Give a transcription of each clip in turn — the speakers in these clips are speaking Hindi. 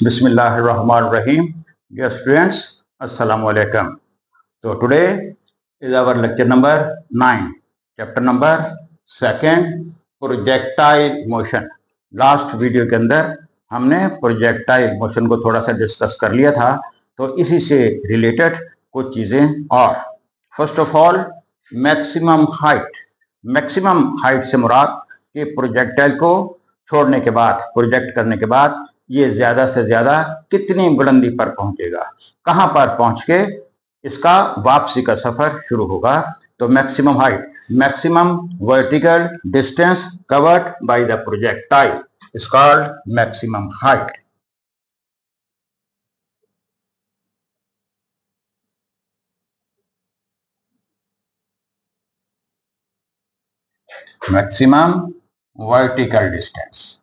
Bismillahirrahmanirrahim. Dear students, Assalamu alaikum. So today is our lecture number 9, chapter number 2, projectile motion. Last video के अंदर हमने प्रोजेक्टाइल मोशन को थोड़ा सा डिस्कस कर लिया था, तो इसी से रिलेटेड कुछ चीजें और first of all maximum height से मुराद कि प्रोजेक्टाइल को छोड़ने के बाद, प्रोजेक्ट करने के बाद ये ज्यादा से ज्यादा कितनी बुलंदी पर पहुंचेगा, कहां पर पहुंच के इसका वापसी का सफर शुरू होगा। तो maximum height, maximum vertical distance covered by the projectile is called maximum height. Maximum vertical distance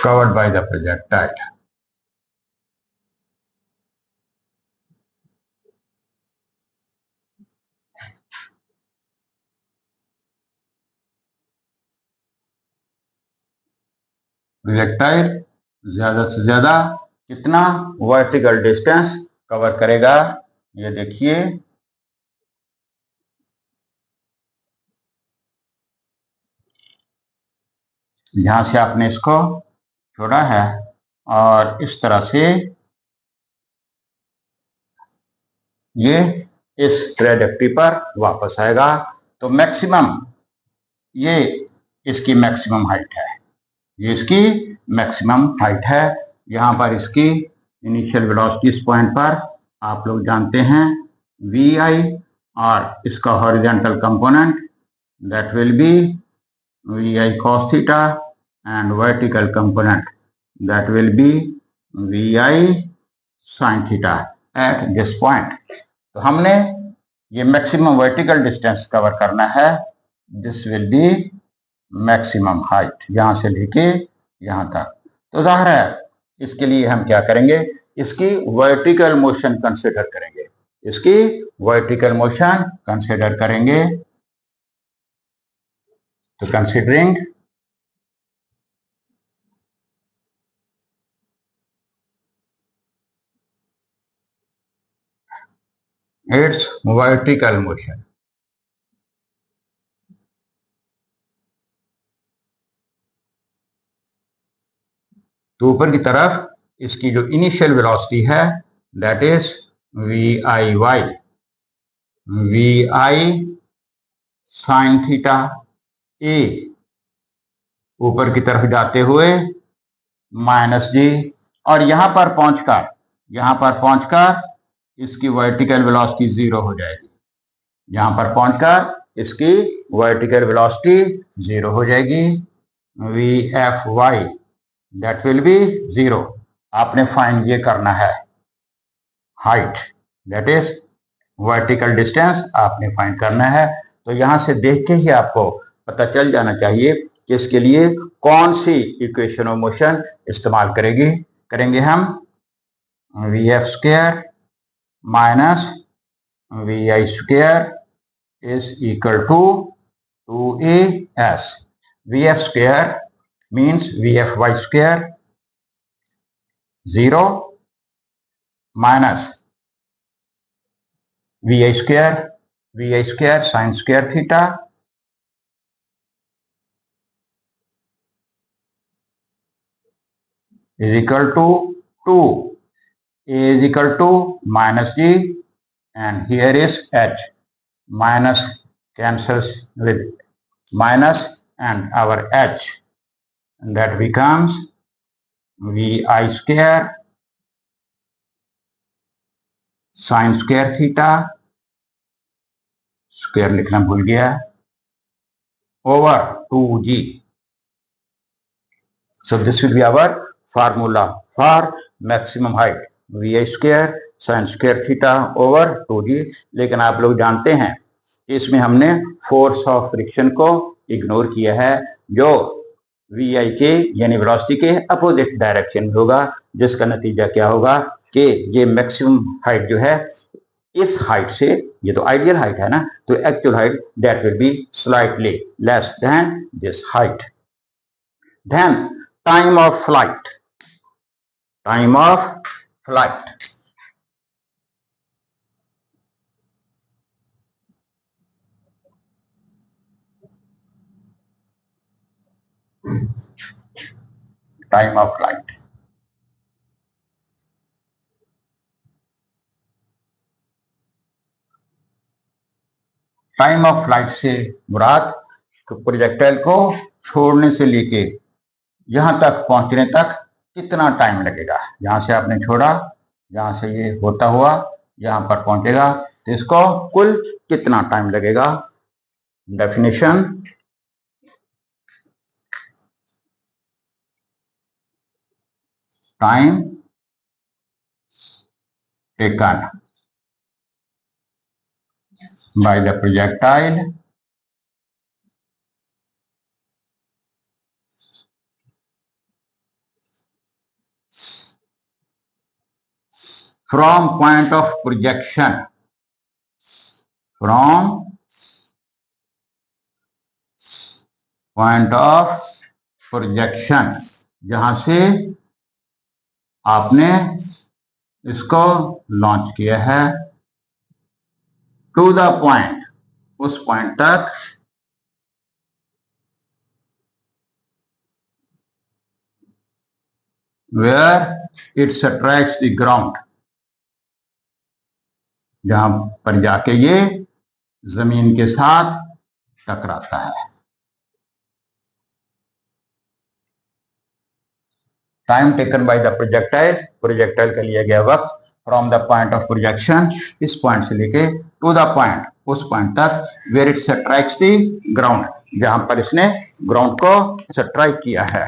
covered by the projectile. Projectile ज्यादा से ज्यादा कितना वर्टिकल डिस्टेंस कवर करेगा, ये देखिए। यहां से आपने इसको छोड़ा है और इस तरह से ये इस ट्रैजेक्टरी पर वापस आएगा। तो मैक्सिमम, ये इसकी मैक्सिमम हाइट है, ये इसकी मैक्सिमम हाइट है। यहां पर इसकी इनिशियल वेलोसिटी इस पॉइंट पर आप लोग जानते हैं vi, और इसका horizontal component that will B vi cos theta and vertical component that will be vi sin theta at this point. तो हमने ये मैक्सिमम वर्टिकल डिस्टेंस कवर करना है, this will be maximum height, यहां से लेके यहां तक। तो जाहिर है इसके लिए हम क्या करेंगे, इसकी वर्टिकल मोशन कंसिडर करेंगे, इसकी वर्टिकल मोशन कंसिडर करेंगे। तो कंसिडरिंग its vertical motion, तो ऊपर की तरफ इसकी जो इनिशियल वेलोसिटी है that is vi sine theta ए, ऊपर की तरफ जाते हुए -g, और यहां पर पहुंचकर इसकी वर्टिकल वेलोसिटी 0 हो जाएगी। यहां पर पहुंचकर इसकी वर्टिकल वेलोसिटी 0 हो जाएगी। vfy that will B 0। आपने फाइंड ये करना है height, that is vertical distance आपने फाइंड करना है। तो यहां से देख के ही आपको पता चल जाना चाहिए कि इसके लिए कौन सी इक्वेशन ऑफ मोशन इस्तेमाल करेंगे हम। vf square minus vi square is equal to 2as। vf square means vfy square 0 minus vi square sin square theta is equal to 2, a is equal to -g, and here is h, minus cancels with minus and our h, and that becomes vi square sin square theta, square लिखना भूल गया, over 2g. So this will be our formula for maximum height, vi square sin square theta over 2g। लेकिन आप लोग जानते हैं इसमें हमने फोर्स ऑफ फ्रिक्शन को इग्नोर किया है, जो vi के यानी वेलोसिटी के अपोजिट डायरेक्शन में होगा, जिसका नतीजा क्या होगा कि ये मैक्सिमम हाइट जो है इस हाइट से, ये तो आइडियल हाइट है ना, तो actual height that will be slightly less than this height. Then time of flight. Time of flight. Time of flight. Time of flight से मुराद प्रोजेक्टाइल को छोड़ने से लेके यहां तक पहुंचने तक कितना टाइम लगेगा. यहां से आपने छोड़ा, यहां से ये होता हुआ यहां पर पहुंचेगा, तो इसको कुल कितना टाइम लगेगा. Definition, time taken by the projectile from point of projection, from point of projection, जहां से आपने इसको लॉन्च किया है, टू द पॉइंट, उस पॉइंट तक where it strikes the ground, जहां पर जाके ये जमीन के साथ टकराता है. Time taken by the projectile, projectile का लिया गया वक्त from the point of projection, इस पॉइंट से लेके टू द पॉइंट, उस पॉइंट तक where it strikes the ground, जहां पर इसने ग्राउंड को स्ट्राइक किया है.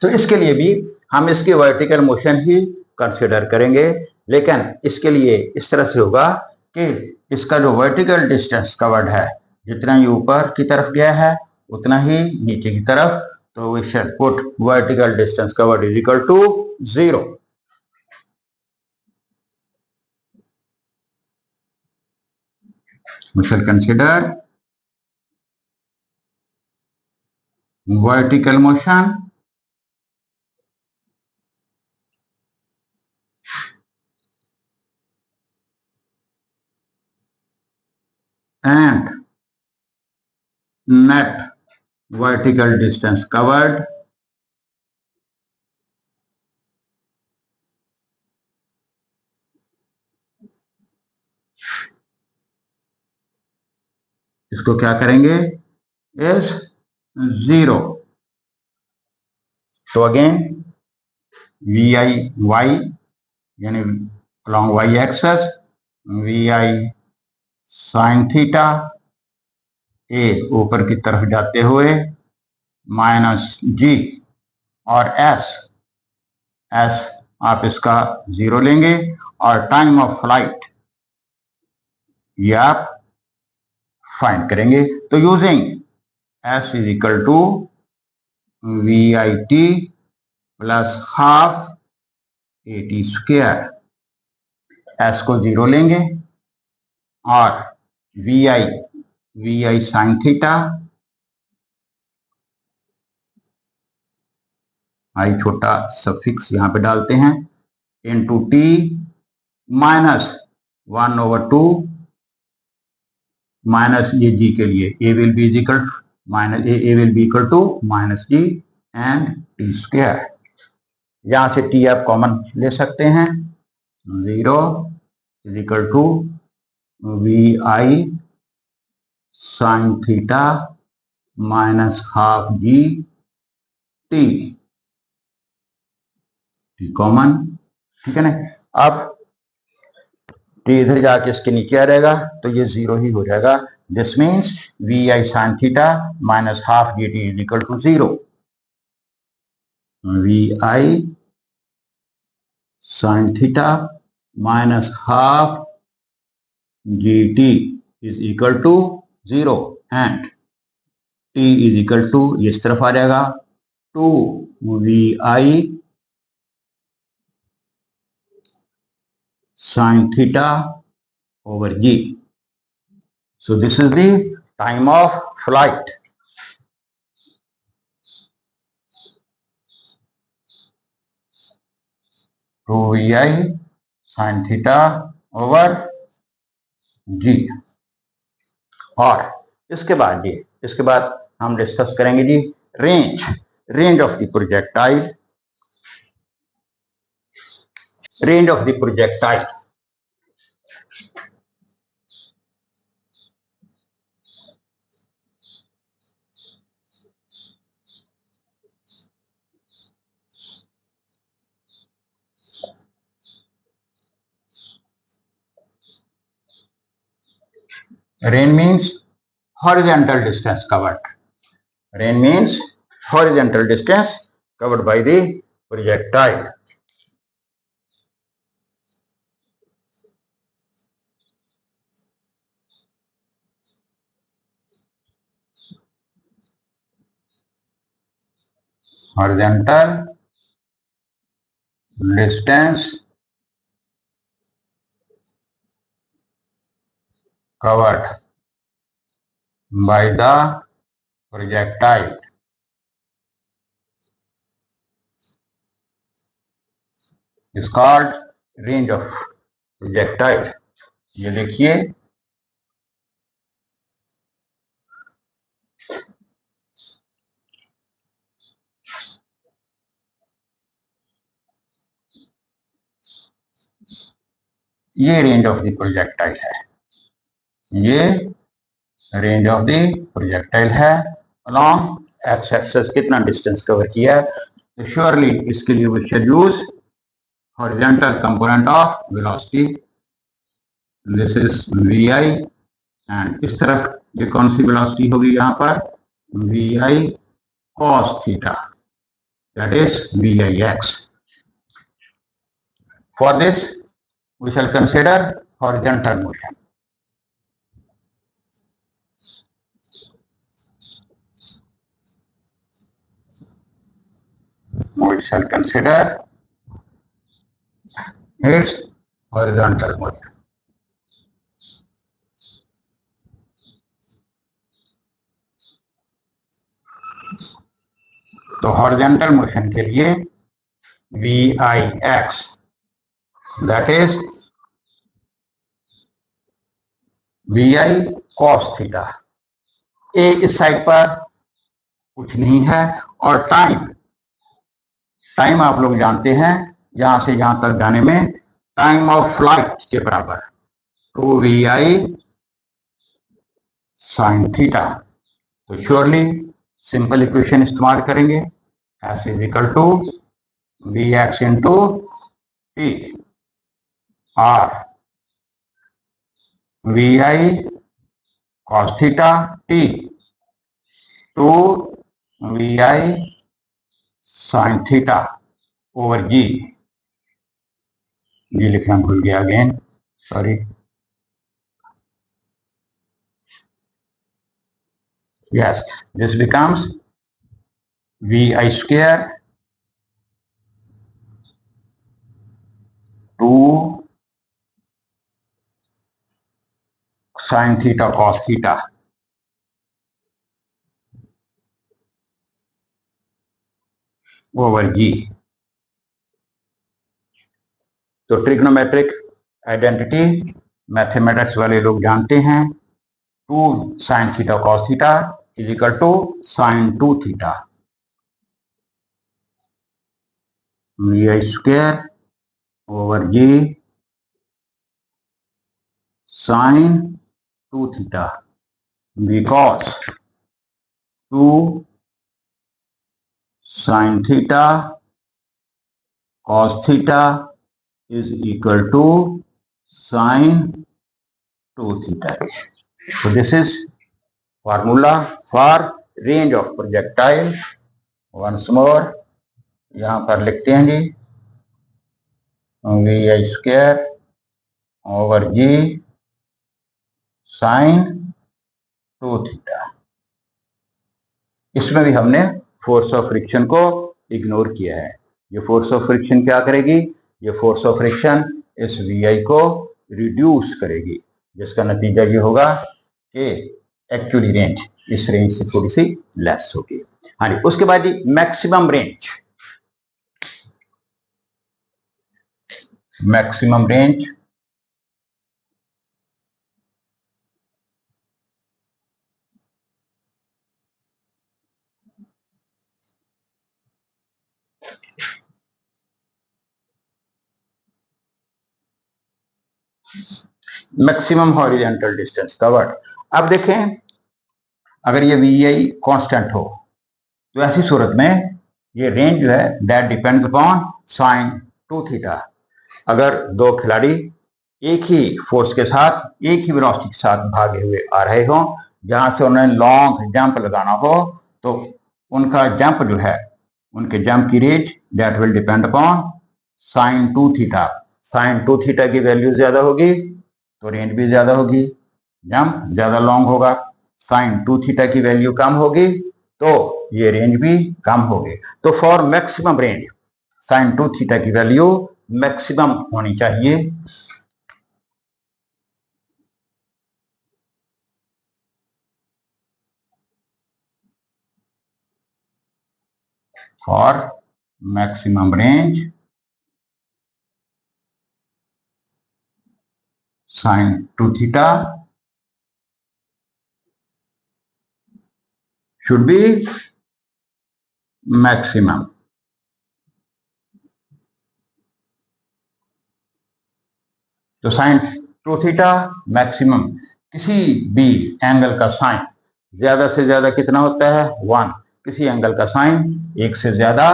तो इसके लिए भी हम इसकी वर्टिकल मोशन ही कंसिडर करेंगे, लेकिन इसके लिए इस तरह से होगा कि इसका जो वर्टिकल डिस्टेंस कवर्ड है, जितना ही ऊपर की तरफ गया है उतना ही नीचे की तरफ, तो we shall put vertical distance covered is equal to 0. We shall consider vertical motion and net vertical distance covered इसको क्या करेंगे, इज 0. तो अगेन वी आई वाई यानी along y axis, v i sine theta ए ऊपर की तरफ जाते हुए माइनस जी, और एस, एस आप इसका 0 लेंगे, और टाइम ऑफ फ्लाइट ये आप फाइंड करेंगे. तो using s is equal to v i t plus half a t square, s को 0 लेंगे और v i sine theta, i छोटा सफिक्स यहां पे डालते हैं, इनटू टी माइनस 1/2 माइनस ये जी के लिए ए will be equal minus A will be equal to minus ji and T square. यहां से टी आप कॉमन ले सकते हैं, 0 is equal to v i sine theta minus half g T, T common, ठीक है ना. अब टी इधर जाके इसके नीचे आ जाएगा, तो ये 0 ही हो जाएगा. This means v i sine theta minus half g t is equal to 0. V i sine theta minus half g t is equal to 0 and t is equal to, ये इस तरफ आ जाएगा, 2vi sin theta over g. So this is the time of flight. Two v i sine theta over g. और इसके बाद हम डिस्कस करेंगे जी range of the projectile. Range of the projectile, range means horizontal distance covered. Range means horizontal distance covered by the projectile. Horizontal distance covered by the projectile is called range of projectile. ये देखिए, ये रेंज ऑफ द प्रोजेक्टाइल है, ये रेंज ऑफ द प्रोजेक्टाइल है। अलॉन्ग एक्स एक्सेस कितना डिस्टेंस कवर किया है, तो श्योरली इसके लिए we should use horizontal component of velocity, this is v i, and इस तरफ ये कौन सी वेलोसिटी होगी, यहाँ पर v i cos theta, that is v i x. For this we shall consider horizontal motion. We shall consider its horizontal motion. तो हॉरिजॉन्टल मोशन के लिए v i x, that is v i cos theta. ए इस साइड पर कुछ नहीं है, और टाइम आप लोग जानते हैं, यहां से यहां तक जाने में टाइम ऑफ फ्लाइट के बराबर, two v i sine theta. तो श्योरली सिंपल इक्वेशन इस्तेमाल करेंगे, s is equal to v x into t or v i cos theta t two v i sine theta over g. G लिखना भूल गया again, sorry. Yes, this becomes vi square 2 sin theta cos theta over g। तो ट्रिग्नोमेट्रिक आइडेंटिटी मैथमेटिक्स वाले लोग जानते हैं, 2 sin theta cos theta is equal to sin 2 theta, vi square over g sin 2 theta, because 2 sin theta cos theta is equal to sin 2 theta. So this is formula for range of projectile. Once more यहाँ पर लिखते हैं जी, v i square over g sine 2 theta. इसमें भी हमने फोर्स ऑफ फ्रिक्शन को इग्नोर किया है। ये फोर्स ऑफ फ्रिक्शन क्या करेगी? ये फोर्स ऑफ फ्रिक्शन इस VI को रिड्यूस करेगी, जिसका नतीजा ये होगा कि एक्चुअली रेंज इस रेंज से थोड़ी सी लेस होगी। हाँ जी, उसके बाद maximum range. Maximum range maximum horizontal distance covered. अब देखें, अगर ये VI कांस्टेंट हो तो ऐसी सूरत में ये रेंज जो है that depends upon sine 2 theta. अगर दो खिलाड़ी एक ही फोर्स के साथ एक ही वेलोसिटी के साथ भागे हुए आ रहे हों, जहां से उन्हें लॉन्ग जंप लगाना हो, तो उनका जंप जो है, उनके जंप की range that will depend upon sine 2 theta. Sine 2 theta की वैल्यू ज्यादा होगी तो रेंज भी ज्यादा होगी, जंप ज्यादा लॉन्ग होगा। साइन 2 थीटा की वैल्यू कम होगी तो ये रेंज भी कम होगी। तो for maximum range sine 2 theta की वैल्यू मैक्सिमम होनी चाहिए। For maximum range sine 2 theta should be maximum। तो साइन 2 थीटा मैक्सिमम। किसी भी एंगल का साइन ज्यादा से ज्यादा कितना होता है? 1। किसी एंगल का साइन 1 से ज्यादा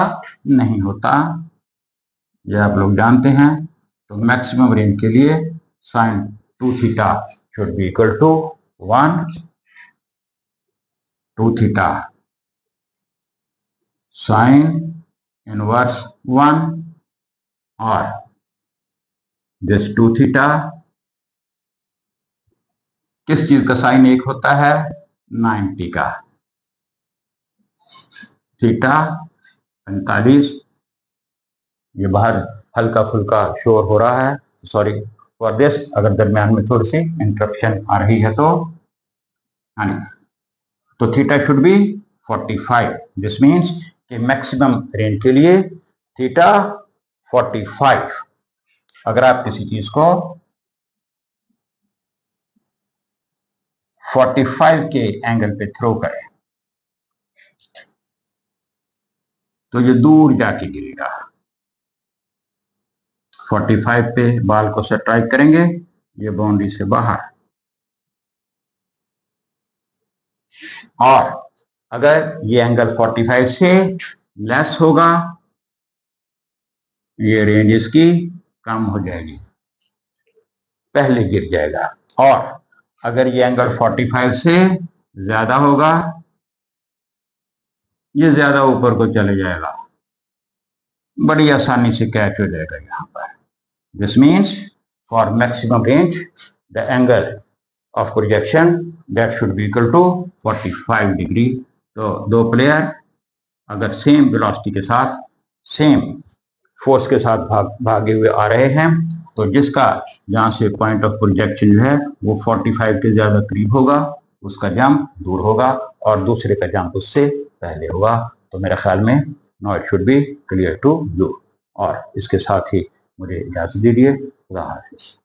नहीं होता, ये आप लोग जानते हैं। तो मैक्सिमम रेंज के लिए sine 2 theta should be equal to 1 2 theta sine inverse 1 और दिस 2 थीटा। किस चीज का साइन 1 होता है? 90 का। थीटा 45। ये बाहर हल्का फुल्का शोर हो रहा है, सॉरी फॉर दिस। अगर दरमियान में थोड़ी सी इंटरप्शन आ रही है तो theta should B 45। This means कि मैक्सिमम रेंज के लिए थीटा 45। अगर आप किसी चीज को 45 के एंगल पे थ्रो करें तो ये दूर जाके गिरेगा। 45 पे बाल को स्ट्राइक करेंगे, ये बाउंड्री से बाहर। और अगर ये एंगल 45 से लेस होगा, ये रेंज इसकी कम हो जाएगी, पहले गिर जाएगा। और अगर ये एंगल 45 से ज्यादा होगा, ये ज्यादा ऊपर को चले जाएगा, बड़ी आसानी से कैच हो जाएगा यहां पर। This means for maximum range the angle of projection that should be equal to 45 degree. तो दो प्लेयर अगर सेम वेलोसिटी के साथ सेम फोर्स के साथ भागे हुए आ रहे हैं, तो जिसका जहां से पॉइंट ऑफ प्रोजेक्शन जो है वो 45 के ज्यादा करीब होगा, उसका जंप दूर होगा और दूसरे का जंप उससे पहले होगा। तो मेरे ख्याल में now it should be clear to you. और इसके साथ ही मुझे इजाजत दीजिए। खुदा हाफिज।